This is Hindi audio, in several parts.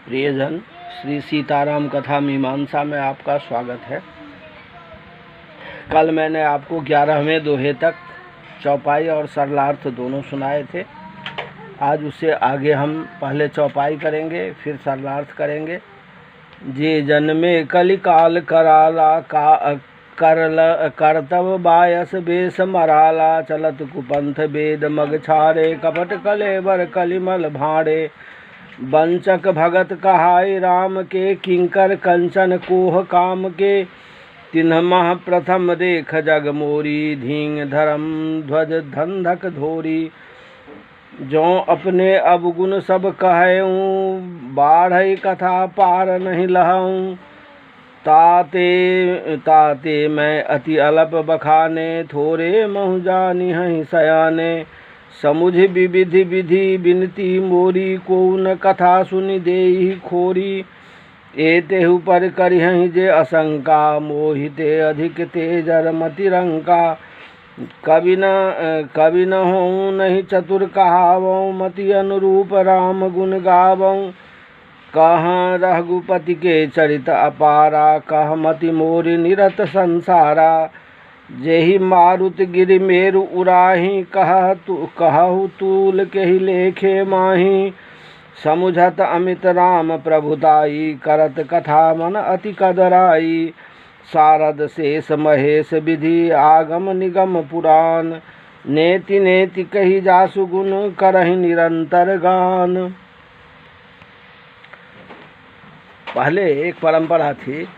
प्रियजन, श्री सीताराम कथा मीमांसा में आपका स्वागत है। कल मैंने आपको 11वें दोहे तक चौपाई और सरलार्थ दोनों सुनाए थे। आज उससे आगे हम पहले चौपाई करेंगे, फिर सरलार्थ करेंगे। जे जन्मे कलिकाल कराला का करतब बायस बेस मराला, चलत कुपंथ वेद मग छारे, कपट कलेबर कलिमल भाड़े। वंचक भगत कहाय राम के, किंकर कंचन कोह काम के। तिन्ह मह प्रथम देख जग मोरी, धींग धर्म ध्वज धंधक धोरी। जो अपने अवगुण सब कहऊँ, बाढ़ई कथा पार नहीं लहऊँ। ताते मैं अति अलप बखाने, थोरे महु जानी हहीं सयाने। समुझ विविधि विधि बिनती मोरी, को न कथा सुनि देहि खोरी। एतेहु पर करिहहि जे असंका, मोहिते अधिक तेजर मति रंका। कवि न होऊँ नहीं चतुर कहावऊँ, मति अनुरूप राम गुण गावऊँ। कहाँ रघुपति के चरित अपारा, कह मति मोरि निरत संसारा। जेहि मारुत गिरि मेरु उराही, कहु तूल केहि लेखे माही। समुझत अमित राम प्रभुताई, करत कथा मन अति कदराई। सारद शेष महेश विधि, आगम निगम पुराण। नेति नेति कही जासु गुण, करहि निरंतर गान। पहले एक परंपरा थी,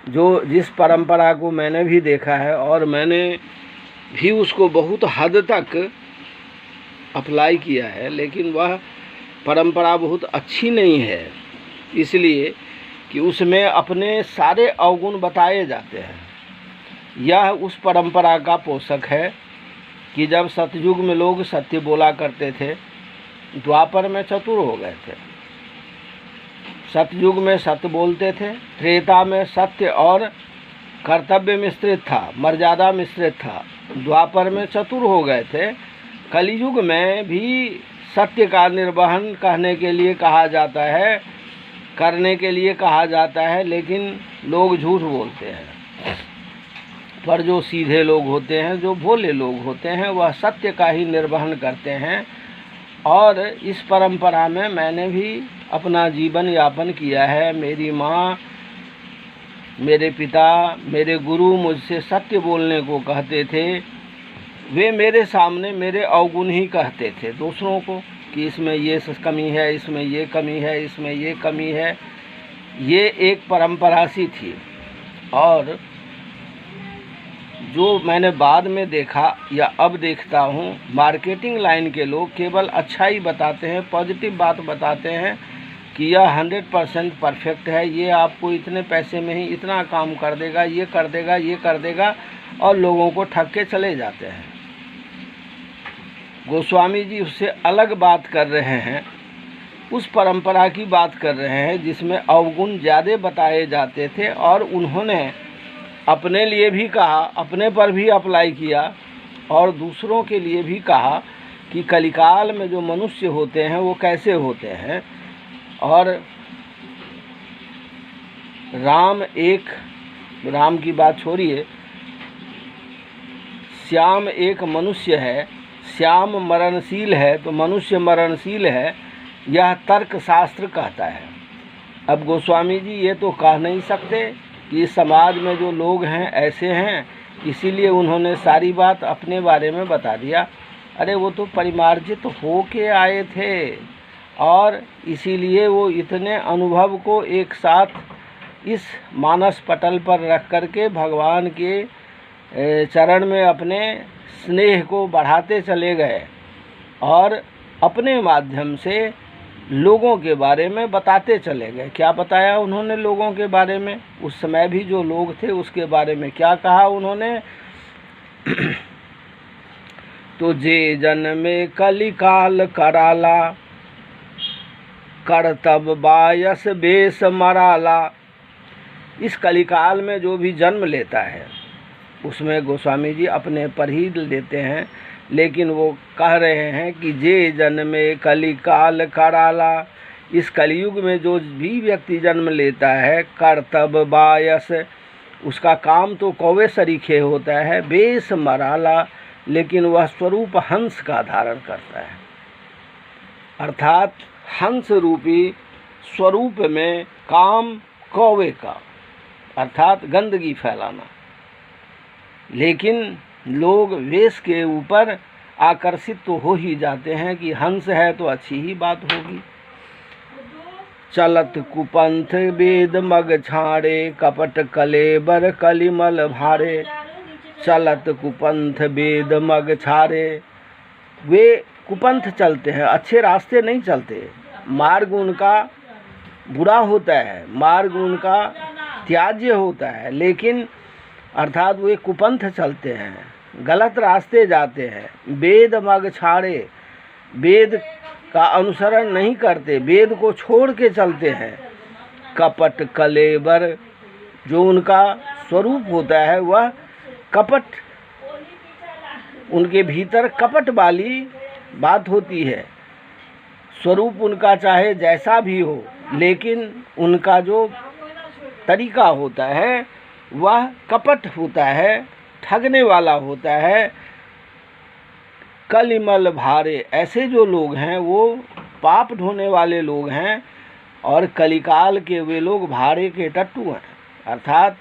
जिस परंपरा को मैंने भी देखा है और मैंने भी उसको बहुत हद तक अप्लाई किया है, लेकिन वह परंपरा बहुत अच्छी नहीं है, इसलिए कि उसमें अपने सारे अवगुण बताए जाते हैं। यह उस परंपरा का पोषक है कि जब सतयुग में लोग सत्य बोला करते थे, द्वापर में चतुर हो गए थे। सतयुग में सत्य बोलते थे, त्रेता में सत्य और कर्तव्य मिश्रित था, मर्यादा मिश्रित था, द्वापर में चतुर हो गए थे। कलयुग में भी सत्य का निर्वहन कहने के लिए कहा जाता है, करने के लिए कहा जाता है, लेकिन लोग झूठ बोलते हैं। पर जो सीधे लोग होते हैं, जो भोले लोग होते हैं, वह सत्य का ही निर्वहन करते हैं। और इस परंपरा में मैंने भी अपना जीवन यापन किया है। मेरी माँ, मेरे पिता, मेरे गुरु मुझसे सत्य बोलने को कहते थे। वे मेरे सामने मेरे अवगुण ही कहते थे दूसरों को, कि इसमें ये कमी है, इसमें ये कमी है, इसमें ये कमी है। ये एक परंपरा सी थी। और जो मैंने बाद में देखा या अब देखता हूँ, मार्केटिंग लाइन के लोग केवल अच्छा ही बताते हैं, पॉजिटिव बात बताते हैं कि यह 100% परफेक्ट है, ये आपको इतने पैसे में ही इतना काम कर देगा, ये कर देगा, ये कर देगा, और लोगों को ठग के चले जाते हैं। गोस्वामी जी उससे अलग बात कर रहे हैं, उस परंपरा की बात कर रहे हैं जिसमें अवगुण ज़्यादा बताए जाते थे। और उन्होंने अपने लिए भी कहा, अपने पर भी अप्लाई किया, और दूसरों के लिए भी कहा कि कलिकाल में जो मनुष्य होते हैं वो कैसे होते हैं। और राम की बात छोड़िए, श्याम एक मनुष्य है, श्याम मरणशील है, तो मनुष्य मरणशील है, यह तर्क शास्त्र कहता है। अब गोस्वामी जी ये तो कह नहीं सकते कि इस समाज में जो लोग हैं ऐसे हैं, इसीलिए उन्होंने सारी बात अपने बारे में बता दिया। अरे वो तो परिमार्जित हो के आए थे, और इसीलिए वो इतने अनुभव को एक साथ इस मानस पटल पर रख करके भगवान के चरण में अपने स्नेह को बढ़ाते चले गए, और अपने माध्यम से लोगों के बारे में बताते चले गए। क्या बताया उन्होंने लोगों के बारे में? उस समय भी जो लोग थे उसके बारे में क्या कहा उन्होंने? तो जे जन्मे कलिकाल कराला, करतब बायस बेस मराला। इस कलिकाल में जो भी जन्म लेता है, उसमें गोस्वामी जी अपने पर ही लेते हैं, लेकिन वो कह रहे हैं कि जे जन्मे कलिकाल कराला, इस कलयुग में जो भी व्यक्ति जन्म लेता है, कर्तव्य बायस, उसका काम तो कौवे सरीखे होता है, बेस मराला, लेकिन वह स्वरूप हंस का धारण करता है। अर्थात हंस रूपी स्वरूप में काम कौवे का, अर्थात गंदगी फैलाना। लेकिन लोग वेश के ऊपर आकर्षित तो हो ही जाते हैं कि हंस है तो अच्छी ही बात होगी। चलत कुपंथ वेद मग छाड़े, कपट कलेबर कलिमल भारे। चलत कुपंथ वेद मग छाड़े, वे कुपंथ चलते हैं, अच्छे रास्ते नहीं चलते। मार्ग उनका बुरा होता है, मार्ग उनका त्याज्य होता है, लेकिन अर्थात वे कुपंथ चलते हैं, गलत रास्ते जाते हैं। वेद मग छाड़े, वेद का अनुसरण नहीं करते, वेद को छोड़ के चलते हैं। कपट कलेबर, जो उनका स्वरूप होता है वह कपट, उनके भीतर कपट वाली बात होती है। स्वरूप उनका चाहे जैसा भी हो, लेकिन उनका जो तरीका होता है वह कपट होता है, ठगने वाला होता है। कलिमल भारे, ऐसे जो लोग हैं वो पाप ढोने वाले लोग हैं, और कलिकाल के वे लोग भारे के टट्टू हैं। अर्थात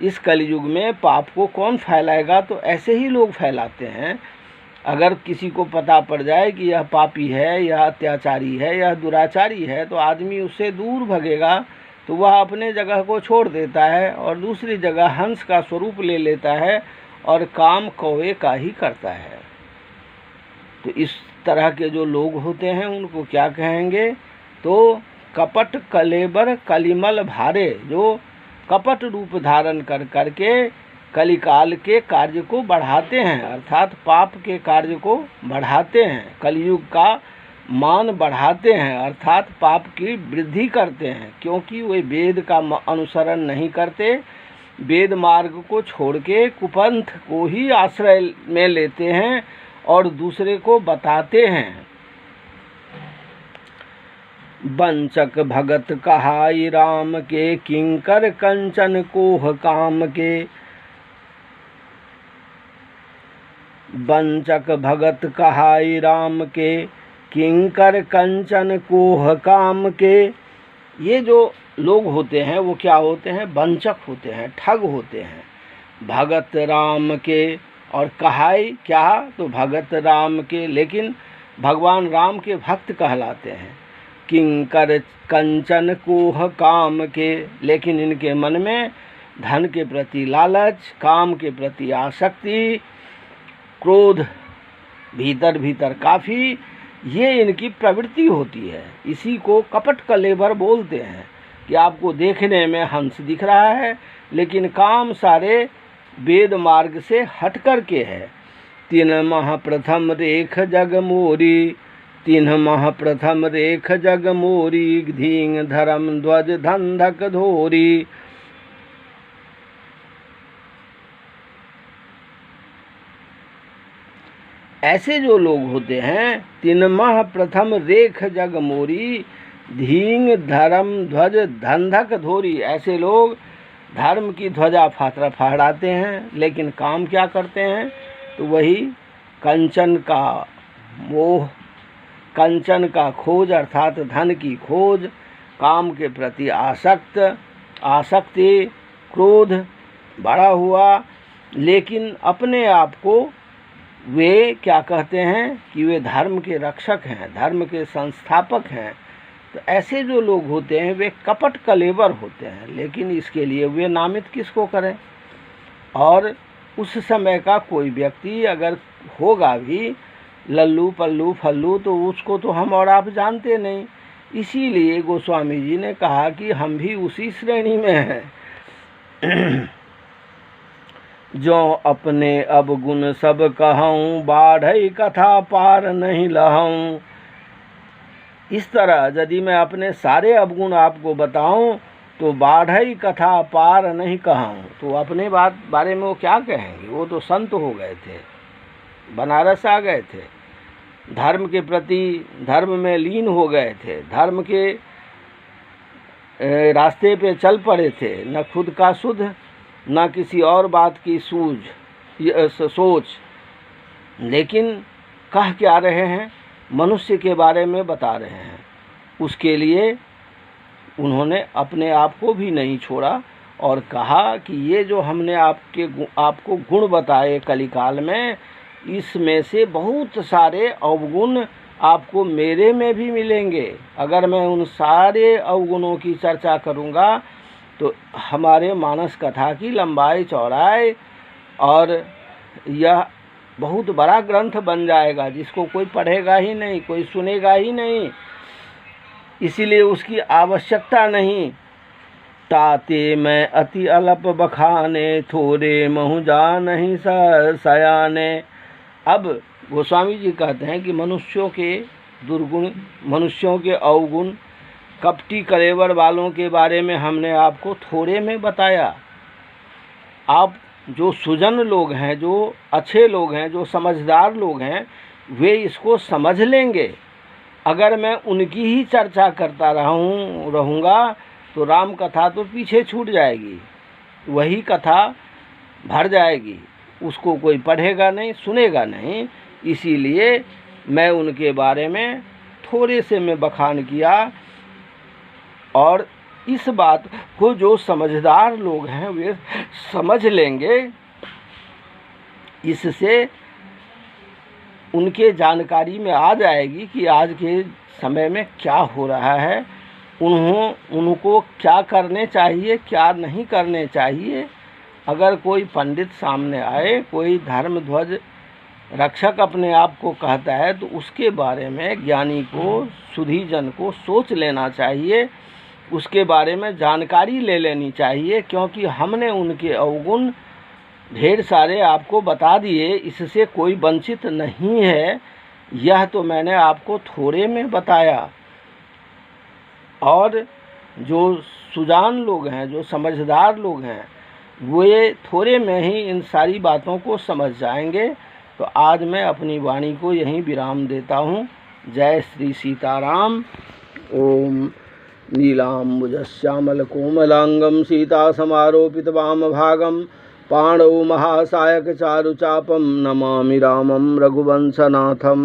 इस कलयुग में पाप को कौन फैलाएगा, तो ऐसे ही लोग फैलाते हैं। अगर किसी को पता पड़ जाए कि यह पापी है, यह अत्याचारी है, यह दुराचारी है, तो आदमी उससे दूर भगेगा, तो वह अपने जगह को छोड़ देता है और दूसरी जगह हंस का स्वरूप ले लेता है और काम कौवे का ही करता है। तो इस तरह के जो लोग होते हैं उनको क्या कहेंगे, तो कपट कलेबर कलिमल भारे, जो कपट रूप धारण कर करके कलिकाल के कार्य को बढ़ाते हैं, अर्थात पाप के कार्य को बढ़ाते हैं, कलयुग का मान बढ़ाते हैं, अर्थात पाप की वृद्धि करते हैं। क्योंकि वे वेद का अनुसरण नहीं करते, वेद मार्ग को छोड़ के कुपंथ को ही आश्रय में लेते हैं और दूसरे को बताते हैं। बंचक भगत कहाई राम के, किंकर कंचन कोह काम के। बंचक भगत कहाई राम के, किंकर कंचन कोह काम के। ये जो लोग होते हैं वो क्या होते हैं, वंचक होते हैं, ठग होते हैं। भगत राम के, और कहाई क्या, तो भगत राम के, लेकिन भगवान राम के भक्त कहलाते हैं। किंकर कंचन कोह काम के, लेकिन इनके मन में धन के प्रति लालच, काम के प्रति आसक्ति, क्रोध भीतर भीतर काफ़ी, ये इनकी प्रवृत्ति होती है। इसी को कपट कलेबर बोलते हैं कि आपको देखने में हंस दिख रहा है, लेकिन काम सारे वेद मार्ग से हट कर के है। तीन माह प्रथम रेख जग मोरी, तीन माह प्रथम रेख जग मोरी, धींग धर्म ध्वज धंधक धोरी। ऐसे जो लोग होते हैं, तीन माह प्रथम रेख जग मोरी, धींग धर्म ध्वज धंधक धोरी। ऐसे लोग धर्म की ध्वजा फहराते हैं, लेकिन काम क्या करते हैं, तो वही कंचन का मोह, कंचन का खोज, अर्थात धन की खोज, काम के प्रति आसक्ति, क्रोध बड़ा हुआ, लेकिन अपने आप को वे क्या कहते हैं कि वे धर्म के रक्षक हैं, धर्म के संस्थापक हैं। तो ऐसे जो लोग होते हैं वे कपट कलेबर होते हैं, लेकिन इसके लिए वे नामित किसको करें। और उस समय का कोई व्यक्ति अगर होगा भी लल्लू पल्लू फल्लू, तो उसको तो हम और आप जानते नहीं। इसीलिए गोस्वामी जी ने कहा कि हम भी उसी श्रेणी में हैं। जो अपने अवगुण सब कहूँ, बाढ़ई कथा पार नहीं लहूँ। इस तरह यदि मैं अपने सारे अवगुण आपको बताऊं तो बाढ़ई कथा पार नहीं कहूँ, तो अपने बारे में वो क्या कहेंगे। वो तो संत हो गए थे, बनारस आ गए थे, धर्म के प्रति धर्म में लीन हो गए थे, धर्म के रास्ते पे चल पड़े थे, न खुद का शुद्ध न किसी और बात की सोच। लेकिन कह क्या रहे हैं? मनुष्य के बारे में बता रहे हैं। उसके लिए उन्होंने अपने आप को भी नहीं छोड़ा और कहा कि ये जो हमने आपको गुण बताए कलिकाल में, इसमें से बहुत सारे अवगुण आपको मेरे में भी मिलेंगे। अगर मैं उन सारे अवगुणों की चर्चा करूँगा तो हमारे मानस कथा की लंबाई चौड़ाई और यह बहुत बड़ा ग्रंथ बन जाएगा, जिसको कोई पढ़ेगा ही नहीं, कोई सुनेगा ही नहीं। इसीलिए उसकी आवश्यकता नहीं। ताते मैं अति अलप बखाने, थोड़े महु जानहि सयाने। अब गोस्वामी जी कहते हैं कि मनुष्यों के दुर्गुण, मनुष्यों के अवगुण, कपटी कलेवर वालों के बारे में हमने आपको थोड़े में बताया। आप जो सुजन लोग हैं, जो अच्छे लोग हैं, जो समझदार लोग हैं, वे इसको समझ लेंगे। अगर मैं उनकी ही चर्चा करता रहूँगा तो राम कथा तो पीछे छूट जाएगी, वही कथा भर जाएगी, उसको कोई पढ़ेगा नहीं, सुनेगा नहीं। इसीलिए मैं उनके बारे में थोड़े से मैं बखान किया। और इस बात को जो समझदार लोग हैं वे समझ लेंगे। इससे उनके जानकारी में आ जाएगी कि आज के समय में क्या हो रहा है, उनको क्या करने चाहिए, क्या नहीं करने चाहिए। अगर कोई पंडित सामने आए, कोई धर्म ध्वज रक्षक अपने आप को कहता है, तो उसके बारे में ज्ञानी को, सुधीजन को सोच लेना चाहिए, उसके बारे में जानकारी ले लेनी चाहिए। क्योंकि हमने उनके अवगुण ढेर सारे आपको बता दिए, इससे कोई वंचित नहीं है। यह तो मैंने आपको थोड़े में बताया। और जो सुजान लोग हैं, जो समझदार लोग हैं, वे थोड़े में ही इन सारी बातों को समझ जाएंगे। तो आज मैं अपनी वाणी को यहीं विराम देता हूँ। जय श्री सीताराम। ओम नीलाम्बुजश्यामल कोमलांगम सीता समारोपित वाम भागम पाणौ महासायक चारुचापम नमामि रामं रघुवंशनाथम।